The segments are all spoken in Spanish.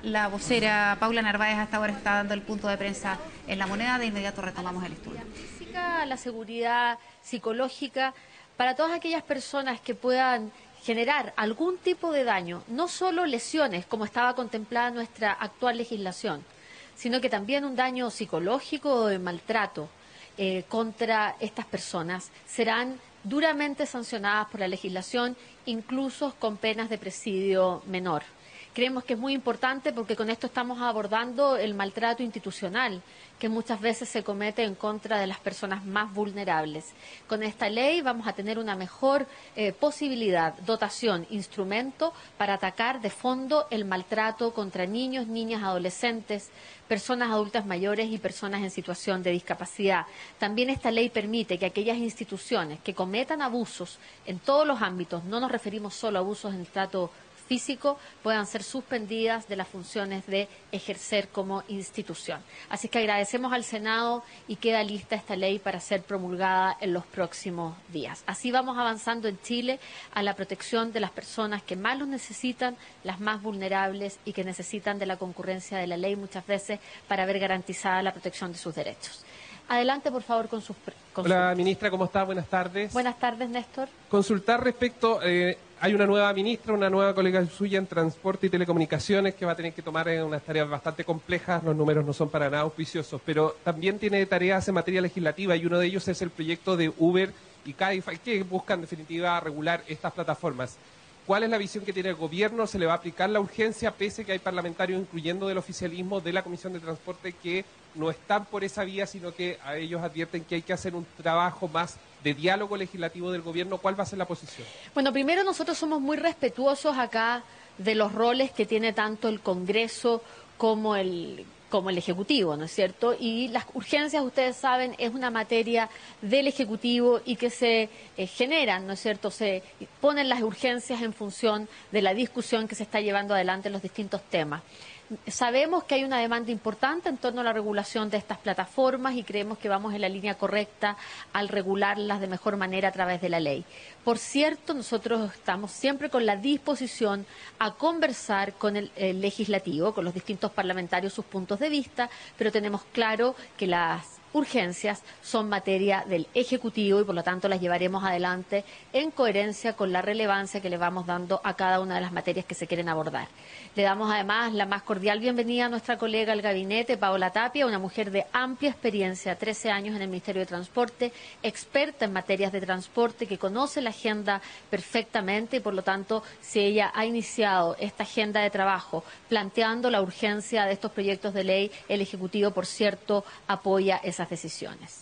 La vocera Paula Narváez hasta ahora está dando el punto de prensa en La Moneda. De inmediato retomamos el estudio. La seguridad psicológica para todas aquellas personas que puedan generar algún tipo de daño, no solo lesiones, como estaba contemplada en nuestra actual legislación, sino que también un daño psicológico o de maltrato contra estas personas, serán duramente sancionadas por la legislación, incluso con penas de presidio menor. Creemos que es muy importante porque con esto estamos abordando el maltrato institucional que muchas veces se comete en contra de las personas más vulnerables. Con esta ley vamos a tener una mejor posibilidad, dotación, instrumento para atacar de fondo el maltrato contra niños, niñas, adolescentes, personas adultas mayores y personas en situación de discapacidad. También esta ley permite que aquellas instituciones que cometan abusos en todos los ámbitos, no nos referimos solo a abusos en trato físico, puedan ser suspendidas de las funciones de ejercer como institución. Así que agradecemos al Senado y queda lista esta ley para ser promulgada en los próximos días. Así vamos avanzando en Chile a la protección de las personas que más lo necesitan, las más vulnerables y que necesitan de la concurrencia de la ley muchas veces para ver garantizada la protección de sus derechos. Adelante, por favor, con sus consultas. Hola, ministra, ¿cómo está? Buenas tardes. Buenas tardes, Néstor. Consultar respecto, hay una nueva ministra, una nueva colega suya en Transporte y Telecomunicaciones que va a tener que tomar unas tareas bastante complejas, los números no son para nada auspiciosos, pero también tiene tareas en materia legislativa y uno de ellos es el proyecto de Uber y Cabify, que buscan en definitiva regular estas plataformas. ¿Cuál es la visión que tiene el gobierno? ¿Se le va a aplicar la urgencia, pese que hay parlamentarios, incluyendo del oficialismo, de la Comisión de Transporte, que no están por esa vía, sino que a ellos advierten que hay que hacer un trabajo más de diálogo legislativo del gobierno? ¿Cuál va a ser la posición? Bueno, primero nosotros somos muy respetuosos acá de los roles que tiene tanto el Congreso como el Ejecutivo, ¿no es cierto? Y las urgencias, ustedes saben, es una materia del Ejecutivo y que se generan, ¿no es cierto? Se ponen las urgencias en función de la discusión que se está llevando adelante en los distintos temas. Sabemos que hay una demanda importante en torno a la regulación de estas plataformas y creemos que vamos en la línea correcta al regularlas de mejor manera a través de la ley. Por cierto, nosotros estamos siempre con la disposición a conversar con el legislativo, con los distintos parlamentarios, sus puntos de vista, pero tenemos claro que las urgencias son materia del Ejecutivo y por lo tanto las llevaremos adelante en coherencia con la relevancia que le vamos dando a cada una de las materias que se quieren abordar. Le damos además la más cordial bienvenida a nuestra colega al gabinete, Paola Tapia, una mujer de amplia experiencia, 13 años en el Ministerio de Transporte, experta en materias de transporte, que conoce la agenda perfectamente y por lo tanto, si ella ha iniciado esta agenda de trabajo planteando la urgencia de estos proyectos de ley, el Ejecutivo, por cierto, apoya esas decisiones.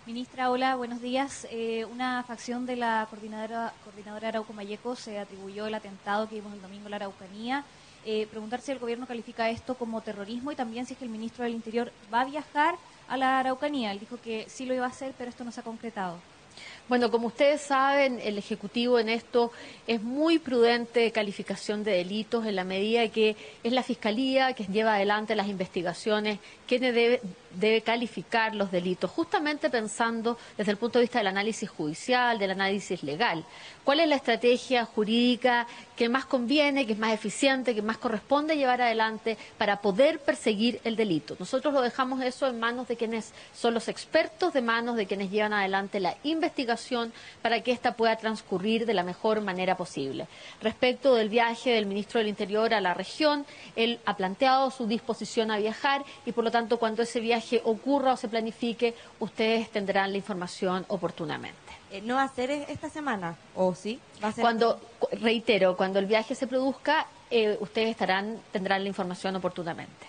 Ministra, hola, buenos días. Una facción de la coordinadora Arauco Malleco se atribuyó el atentado que vimos el domingo en la Araucanía. Preguntar si el gobierno califica esto como terrorismo y también si es que el ministro del Interior va a viajar a la Araucanía. Él dijo que sí lo iba a hacer, pero esto no se ha concretado. Bueno, como ustedes saben, el Ejecutivo en esto es muy prudente de calificación de delitos en la medida que es la Fiscalía que lleva adelante las investigaciones, quien debe calificar los delitos, justamente pensando desde el punto de vista del análisis judicial, del análisis legal. ¿Cuál es la estrategia jurídica que más conviene, que es más eficiente, que más corresponde llevar adelante para poder perseguir el delito? Nosotros lo dejamos eso en manos de quienes son los expertos, de manos de quienes llevan adelante la investigación para que ésta pueda transcurrir de la mejor manera posible. Respecto del viaje del ministro del Interior a la región, él ha planteado su disposición a viajar y por lo tanto cuando ese viaje ocurra o se planifique, ustedes tendrán la información oportunamente. ¿No va a ser esta semana o sí? ¿Va a ser Reitero, cuando el viaje se produzca, ustedes tendrán la información oportunamente.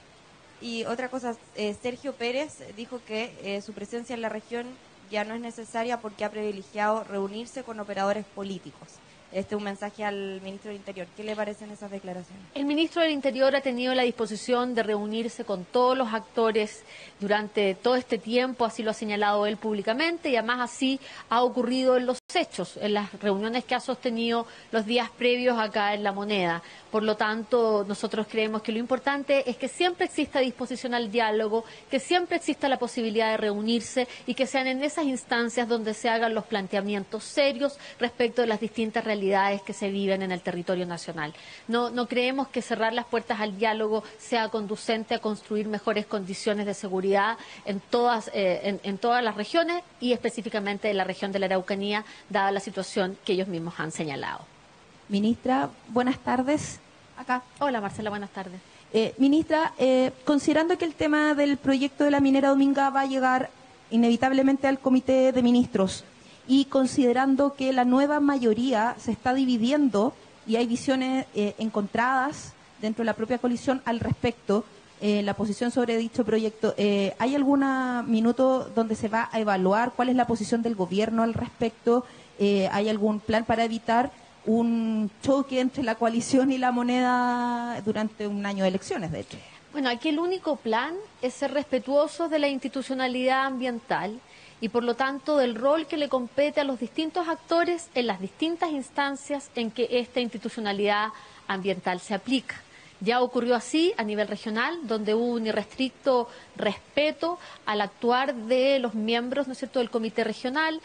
Y otra cosa, Sergio Pérez dijo que su presencia en la región ya no es necesaria porque ha privilegiado reunirse con operadores políticos. Este es un mensaje al ministro del Interior. ¿Qué le parecen esas declaraciones? El ministro del Interior ha tenido la disposición de reunirse con todos los actores durante todo este tiempo, así lo ha señalado él públicamente, y además así ha ocurrido en los hechos en las reuniones que ha sostenido los días previos acá en La Moneda. Por lo tanto, nosotros creemos que lo importante es que siempre exista disposición al diálogo, que siempre exista la posibilidad de reunirse y que sean en esas instancias donde se hagan los planteamientos serios respecto de las distintas realidades que se viven en el territorio nacional. No creemos que cerrar las puertas al diálogo sea conducente a construir mejores condiciones de seguridad en todas las regiones y específicamente en la región de la Araucanía, dada la situación que ellos mismos han señalado. Ministra, buenas tardes. Acá. Hola Marcela, buenas tardes. Ministra, considerando que el tema del proyecto de la minera Dominga va a llegar inevitablemente al Comité de Ministros y considerando que la nueva mayoría se está dividiendo y hay visiones encontradas dentro de la propia coalición al respecto, la posición sobre dicho proyecto, ¿hay algún minuto donde se va a evaluar cuál es la posición del gobierno al respecto? ¿Hay algún plan para evitar un choque entre la coalición y la moneda durante un año de elecciones, de hecho? Bueno, aquí el único plan es ser respetuosos de la institucionalidad ambiental y por lo tanto del rol que le compete a los distintos actores en las distintas instancias en que esta institucionalidad ambiental se aplica. Ya ocurrió así a nivel regional, donde hubo un irrestricto respeto al actuar de los miembros, ¿no es cierto?, del comité regional.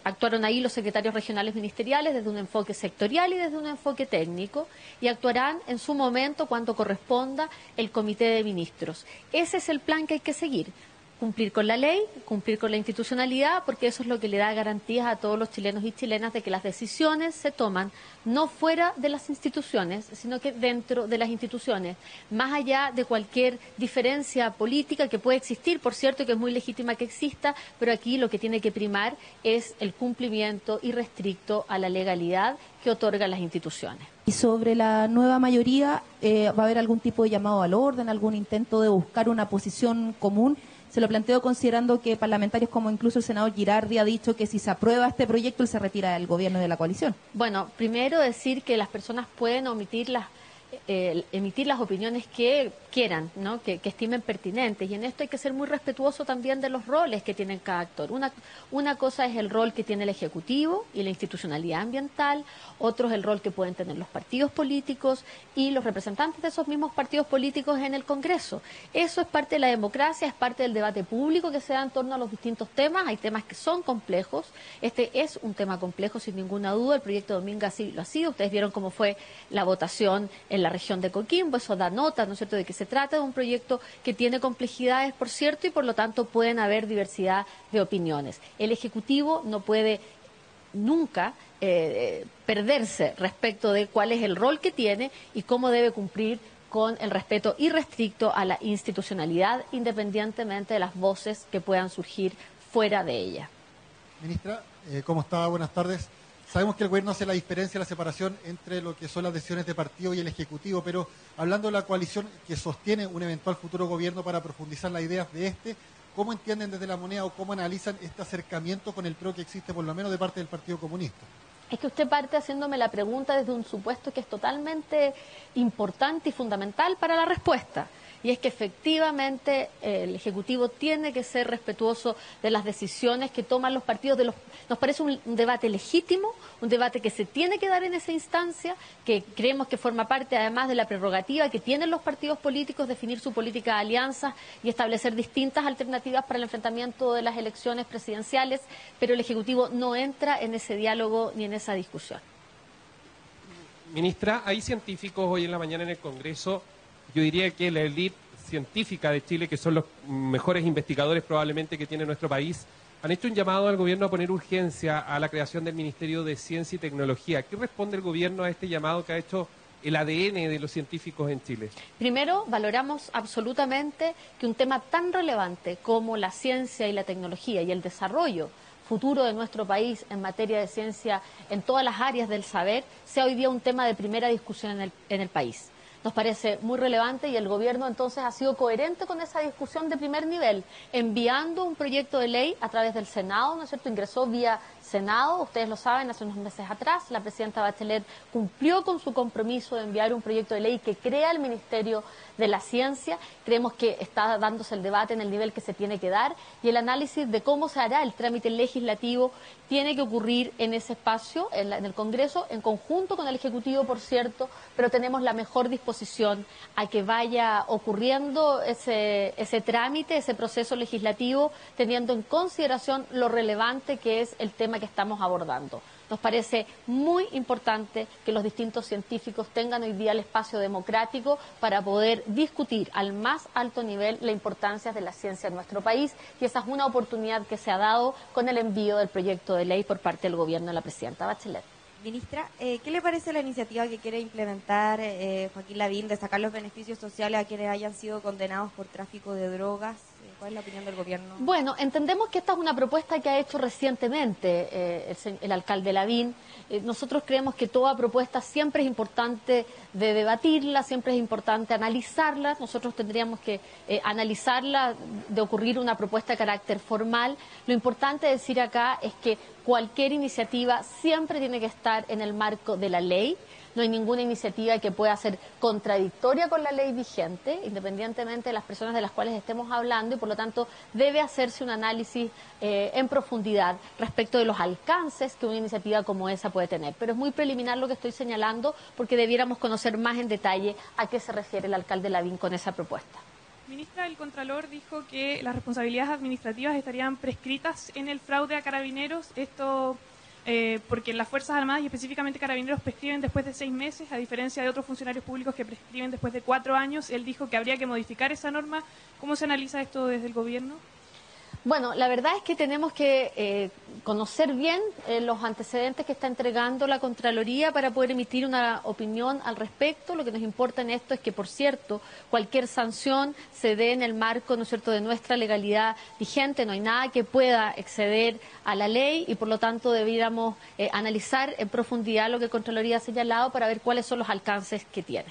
Actuaron ahí los secretarios regionales ministeriales desde un enfoque sectorial y desde un enfoque técnico, y actuarán en su momento cuando corresponda el comité de ministros. Ese es el plan que hay que seguir. Cumplir con la ley, cumplir con la institucionalidad, porque eso es lo que le da garantías a todos los chilenos y chilenas de que las decisiones se toman no fuera de las instituciones, sino que dentro de las instituciones, más allá de cualquier diferencia política que puede existir, por cierto, que es muy legítima que exista, pero aquí lo que tiene que primar es el cumplimiento irrestricto a la legalidad que otorgan las instituciones. Y sobre la nueva mayoría, ¿va a haber algún tipo de llamado al orden, algún intento de buscar una posición común? Se lo planteo considerando que parlamentarios como incluso el senador Girardi ha dicho que si se aprueba este proyecto él se retira del gobierno y de la coalición. Bueno, primero decir que las personas pueden emitir las opiniones que quieran, ¿no? que estimen pertinentes, y en esto hay que ser muy respetuoso también de los roles que tienen cada actor. Una cosa es el rol que tiene el Ejecutivo y la institucionalidad ambiental, otro es el rol que pueden tener los partidos políticos y los representantes de esos mismos partidos políticos en el Congreso. Eso es parte de la democracia, es parte del debate público que se da en torno a los distintos temas. Hay temas que son complejos, este es un tema complejo sin ninguna duda, el proyecto Dominga así lo ha sido, ustedes vieron cómo fue la votación en la región de Coquimbo, eso da nota, ¿no es cierto?, de que se trata de un proyecto que tiene complejidades, por cierto, y por lo tanto pueden haber diversidad de opiniones. El Ejecutivo no puede nunca perderse respecto de cuál es el rol que tiene y cómo debe cumplir con el respeto irrestricto a la institucionalidad, independientemente de las voces que puedan surgir fuera de ella. Ministra, ¿cómo está? Buenas tardes. Sabemos que el gobierno hace la diferencia, la separación entre lo que son las decisiones de partido y el Ejecutivo, pero hablando de la coalición que sostiene un eventual futuro gobierno para profundizar las ideas de ¿cómo entienden desde La Moneda o cómo analizan este acercamiento con el PRO que existe por lo menos de parte del Partido Comunista? Es que usted parte haciéndome la pregunta desde un supuesto que es totalmente importante y fundamental para la respuesta. Y es que efectivamente el Ejecutivo tiene que ser respetuoso de las decisiones que toman los partidos. Nos parece un debate legítimo, un debate que se tiene que dar en esa instancia, que creemos que forma parte además de la prerrogativa que tienen los partidos políticos, definir su política de alianzas y establecer distintas alternativas para el enfrentamiento de las elecciones presidenciales, pero el Ejecutivo no entra en ese diálogo ni en esa discusión. Ministra, hay científicos hoy en la mañana en el Congreso. Yo diría que la élite científica de Chile, que son los mejores investigadores probablemente que tiene nuestro país, han hecho un llamado al gobierno a poner urgencia a la creación del Ministerio de Ciencia y Tecnología. ¿Qué responde el gobierno a este llamado que ha hecho el ADN de los científicos en Chile? Primero, valoramos absolutamente que un tema tan relevante como la ciencia y la tecnología y el desarrollo futuro de nuestro país en materia de ciencia en todas las áreas del saber sea hoy día un tema de primera discusión en el país. Nos parece muy relevante y el Gobierno entonces ha sido coherente con esa discusión de primer nivel, enviando un proyecto de ley a través del Senado, ¿no es cierto? Ingresó vía Senado, ustedes lo saben, hace unos meses atrás la presidenta Bachelet cumplió con su compromiso de enviar un proyecto de ley que crea el Ministerio de la Ciencia. Creemos que está dándose el debate en el nivel que se tiene que dar y el análisis de cómo se hará el trámite legislativo tiene que ocurrir en ese espacio, en el Congreso, en conjunto con el Ejecutivo, por cierto, pero tenemos la mejor disposición a que vaya ocurriendo ese trámite, ese proceso legislativo, teniendo en consideración lo relevante que es el tema que estamos abordando. Nos parece muy importante que los distintos científicos tengan hoy día el espacio democrático para poder discutir al más alto nivel la importancia de la ciencia en nuestro país y esa es una oportunidad que se ha dado con el envío del proyecto de ley por parte del Gobierno de la presidenta Bachelet. Ministra, ¿qué le parece la iniciativa que quiere implementar Joaquín Lavín de sacar los beneficios sociales a quienes hayan sido condenados por tráfico de drogas? ¿Cuál es la opinión del Gobierno? Bueno, entendemos que esta es una propuesta que ha hecho recientemente el alcalde Lavín. Nosotros creemos que toda propuesta siempre es importante de debatirla, siempre es importante analizarla. Nosotros tendríamos que analizarla de ocurrir una propuesta de carácter formal. Lo importante decir acá es que cualquier iniciativa siempre tiene que estar en el marco de la ley. No hay ninguna iniciativa que pueda ser contradictoria con la ley vigente, independientemente de las personas de las cuales estemos hablando, y por lo tanto debe hacerse un análisis en profundidad respecto de los alcances que una iniciativa como esa puede tener. Pero es muy preliminar lo que estoy señalando porque debiéramos conocer más en detalle a qué se refiere el alcalde Lavín con esa propuesta. Ministra, el Contralor dijo que las responsabilidades administrativas estarían prescritas en el fraude a carabineros. Esto porque las Fuerzas Armadas y específicamente Carabineros prescriben después de 6 meses, a diferencia de otros funcionarios públicos que prescriben después de 4 años. Él dijo que habría que modificar esa norma. ¿Cómo se analiza esto desde el Gobierno? Bueno, la verdad es que tenemos que conocer bien los antecedentes que está entregando la Contraloría para poder emitir una opinión al respecto. Lo que nos importa en esto es que, por cierto, cualquier sanción se dé en el marco, ¿no es cierto?, de nuestra legalidad vigente. No hay nada que pueda exceder a la ley y, por lo tanto, debiéramos analizar en profundidad lo que Contraloría ha señalado para ver cuáles son los alcances que tiene.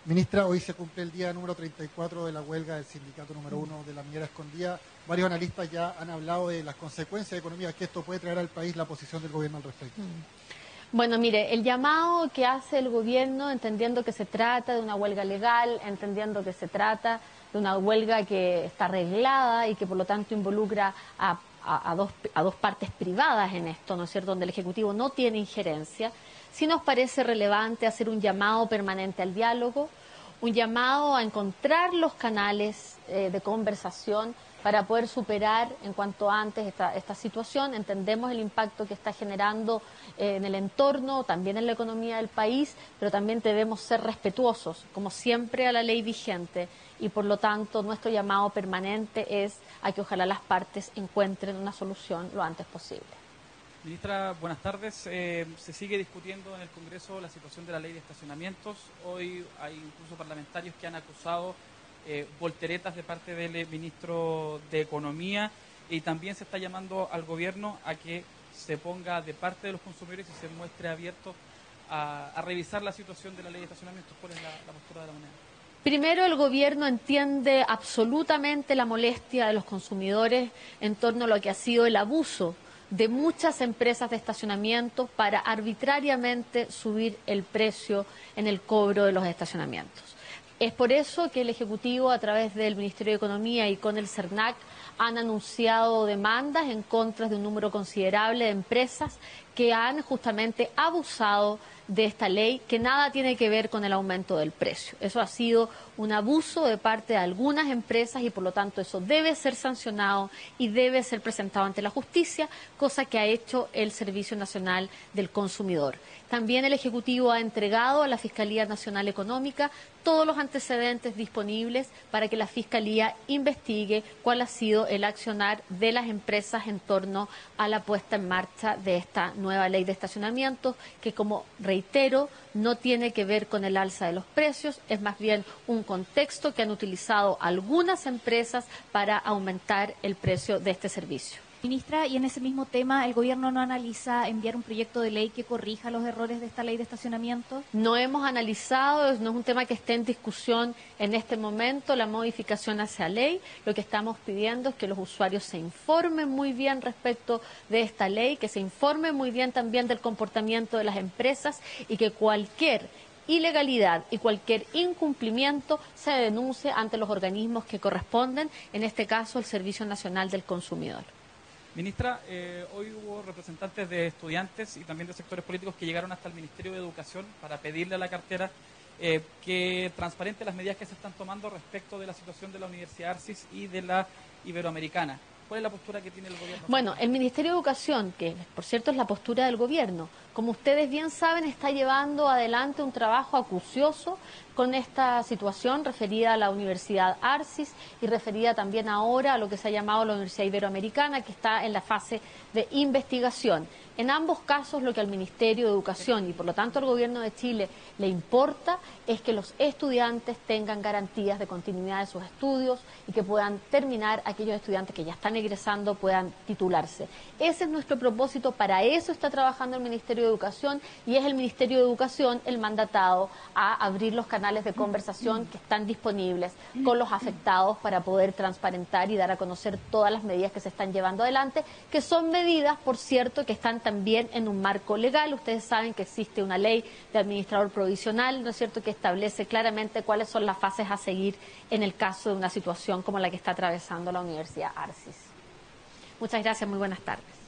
Ministra, hoy se cumple el día número 34 de la huelga del sindicato número 1 de la minera escondida. Varios analistas ya han hablado de las consecuencias económicas que esto puede traer al país, la posición del Gobierno al respecto. Bueno, mire, el llamado que hace el Gobierno, entendiendo que se trata de una huelga legal, entendiendo que se trata de una huelga que está arreglada y que por lo tanto involucra a dos partes privadas en esto, ¿no es cierto?, donde el Ejecutivo no tiene injerencia, sí nos parece relevante hacer un llamado permanente al diálogo, un llamado a encontrar los canales de conversación para poder superar en cuanto antes esta situación. Entendemos el impacto que está generando en el entorno, también en la economía del país, pero también debemos ser respetuosos, como siempre, a la ley vigente y por lo tanto nuestro llamado permanente es a que ojalá las partes encuentren una solución lo antes posible. Ministra, buenas tardes. Se sigue discutiendo en el Congreso la situación de la ley de estacionamientos. Hoy hay incluso parlamentarios que han acusado volteretas de parte del ministro de Economía y también se está llamando al Gobierno a que se ponga de parte de los consumidores y se muestre abierto a revisar la situación de la ley de estacionamientos. ¿Cuál es la postura de la moneda? Primero, el Gobierno entiende absolutamente la molestia de los consumidores en torno a lo que ha sido el abuso de muchas empresas de estacionamiento para arbitrariamente subir el precio en el cobro de los estacionamientos. Es por eso que el Ejecutivo, a través del Ministerio de Economía y con el CERNAC, han anunciado demandas en contra de un número considerable de empresas que han justamente abusado de esta ley, que nada tiene que ver con el aumento del precio. Eso ha sido un abuso de parte de algunas empresas y por lo tanto eso debe ser sancionado y debe ser presentado ante la justicia, cosa que ha hecho el Servicio Nacional del Consumidor. También el Ejecutivo ha entregado a la Fiscalía Nacional Económica todos los antecedentes disponibles para que la Fiscalía investigue cuál ha sido el accionar de las empresas en torno a la puesta en marcha de esta nueva ley de estacionamientos, que, como reitero, no tiene que ver con el alza de los precios, es más bien un contexto que han utilizado algunas empresas para aumentar el precio de este servicio. Ministra, y en ese mismo tema, ¿el gobierno no analiza enviar un proyecto de ley que corrija los errores de esta ley de estacionamiento? No hemos analizado, no es un tema que esté en discusión en este momento, la modificación hacia ley. Lo que estamos pidiendo es que los usuarios se informen muy bien respecto de esta ley, que se informen muy bien también del comportamiento de las empresas y que cualquier ilegalidad y cualquier incumplimiento se denuncie ante los organismos que corresponden, en este caso el Servicio Nacional del Consumidor. Ministra, hoy hubo representantes de estudiantes y también de sectores políticos que llegaron hasta el Ministerio de Educación para pedirle a la cartera que transparente las medidas que se están tomando respecto de la situación de la Universidad Arcis y de la Iberoamericana. ¿Cuál es la postura que tiene el gobierno? Bueno, el Ministerio de Educación, que por cierto es la postura del gobierno, como ustedes bien saben, está llevando adelante un trabajo acucioso con esta situación referida a la Universidad Arcis y referida también ahora a lo que se ha llamado la Universidad Iberoamericana, que está en la fase de investigación. En ambos casos, lo que al Ministerio de Educación y por lo tanto al Gobierno de Chile le importa es que los estudiantes tengan garantías de continuidad de sus estudios y que puedan terminar, aquellos estudiantes que ya están egresando puedan titularse. Ese es nuestro propósito, para eso está trabajando el Ministerio de Educación y es el Ministerio de Educación el mandatado a abrir los canales de conversación que están disponibles con los afectados para poder transparentar y dar a conocer todas las medidas que se están llevando adelante, que son medidas, por cierto, que están también en un marco legal. Ustedes saben que existe una ley de administrador provisional, ¿no es cierto?, que establece claramente cuáles son las fases a seguir en el caso de una situación como la que está atravesando la Universidad Arcis. Muchas gracias, muy buenas tardes.